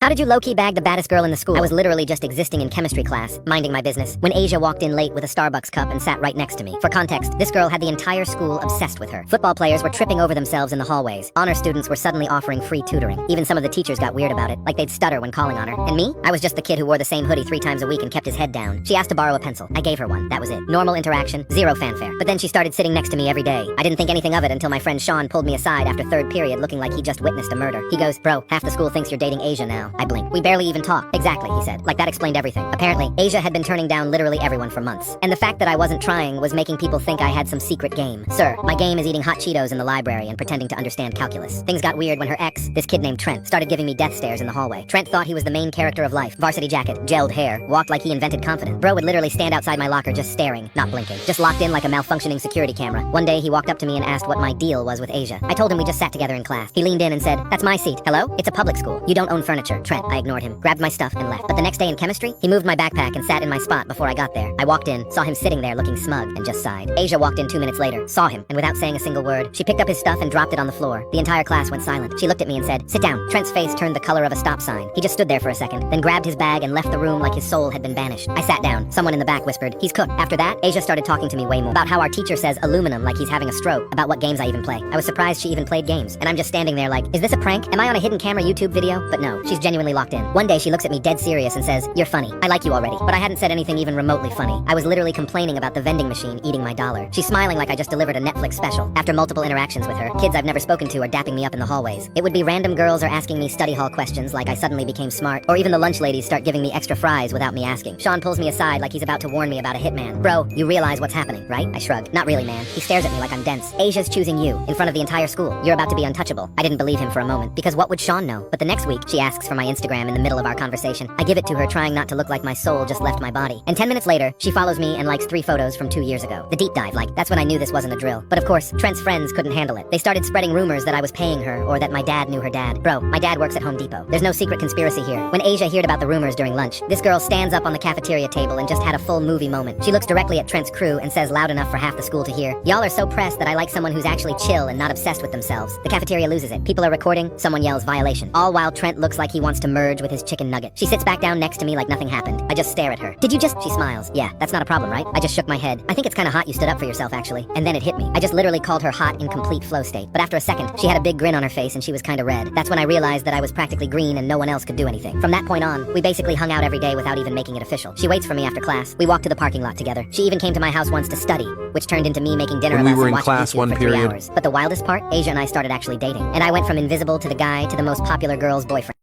How did you low-key bag the baddest girl in the school? I was literally just existing in chemistry class, minding my business, when Asia walked in late with a Starbucks cup and sat right next to me. For context, this girl had the entire school obsessed with her. Football players were tripping over themselves in the hallways. Honor students were suddenly offering free tutoring. Even some of the teachers got weird about it, like they'd stutter when calling on her. And me? I was just the kid who wore the same hoodie 3 times a week and kept his head down. She asked to borrow a pencil. I gave her one. That was it. Normal interaction, zero fanfare. But then she started sitting next to me every day. I didn't think anything of it until my friend Sean pulled me aside after 3rd period looking like he just witnessed a murder. He goes, "Bro, half the school thinks you're dating Asia now." I blinked. "We barely even talk." "Exactly," he said. Like that explained everything. Apparently, Asia had been turning down literally everyone for months. And the fact that I wasn't trying was making people think I had some secret game. Sir, my game is eating hot Cheetos in the library and pretending to understand calculus. Things got weird when her ex, this kid named Trent, started giving me death stares in the hallway. Trent thought he was the main character of life. Varsity jacket, gelled hair, walked like he invented confidence. Bro would literally stand outside my locker just staring, not blinking, just locked in like a malfunctioning security camera. One day he walked up to me and asked what my deal was with Asia. I told him we just sat together in class. He leaned in and said, "That's my seat." "Hello? It's a public school. You don't own furniture." "Trent." I ignored him, grabbed my stuff and left. But the next day in chemistry, he moved my backpack and sat in my spot before I got there. I walked in, saw him sitting there looking smug, and just sighed. Asia walked in 2 minutes later, saw him, and without saying a single word, she picked up his stuff and dropped it on the floor. The entire class went silent. She looked at me and said, "Sit down." Trent's face turned the color of a stop sign. He just stood there for a second, then grabbed his bag and left the room like his soul had been banished. I sat down. Someone in the back whispered, "He's cooked." After that, Asia started talking to me way more. About how our teacher says aluminum like he's having a stroke. About what games I even play. I was surprised she even played games. And I'm just standing there like, is this a prank? Am I on a hidden camera YouTube video? But no, she's genuinely locked in. One day she looks at me dead serious and says, "You're funny. I like you already." But I hadn't said anything even remotely funny. I was literally complaining about the vending machine eating my dollar. She's smiling like I just delivered a Netflix special. After multiple interactions with her, kids I've never spoken to are dapping me up in the hallways. It would be random girls are asking me study hall questions like I suddenly became smart, or even the lunch ladies start giving me extra fries without me asking. Sean pulls me aside like he's about to warn me about a hitman. "Bro, you realize what's happening, right?" I shrug. "Not really, man." He stares at me like I'm dense. "Asia's choosing you, in front of the entire school. You're about to be untouchable." I didn't believe him for a moment, because what would Sean know? But the next week, she asks for my Instagram in the middle of our conversation. I give it to her, trying not to look like my soul just left my body. And 10 minutes later, she follows me and likes 3 photos from 2 years ago. The deep dive, like, that's when I knew this wasn't a drill. But of course, Trent's friends couldn't handle it. They started spreading rumors that I was paying her, or that my dad knew her dad. Bro, my dad works at Home Depot. There's no secret conspiracy here. When Asia heard about the rumors during lunch, this girl stands up on the cafeteria table and just had a full movie moment. She looks directly at Trent's crew and says loud enough for half the school to hear, "Y'all are so pressed that I like someone who's actually chill and not obsessed with themselves." The cafeteria loses it. People are recording, someone yells violation. All while Trent looks like he wants to merge with his chicken nugget. She sits back down next to me like nothing happened. I just stare at her. "Did you just—" She smiles. "Yeah, that's not a problem, right?" I just shook my head. "I think it's kinda hot you stood up for yourself, actually." And then it hit me. I just literally called her hot in complete flow state. But after a second, she had a big grin on her face and she was kinda red. That's when I realized that I was practically green and no one else could do anything. From that point on, we basically hung out every day without even making it official. She waits for me after class. We walk to the parking lot together. She even came to my house once to study, which turned into me making dinner When of we us were and in watching class YouTube one for 3 period. hours. But the wildest part, Asia and I started actually dating. And I went from invisible to the guy to the most popular girl's boyfriend.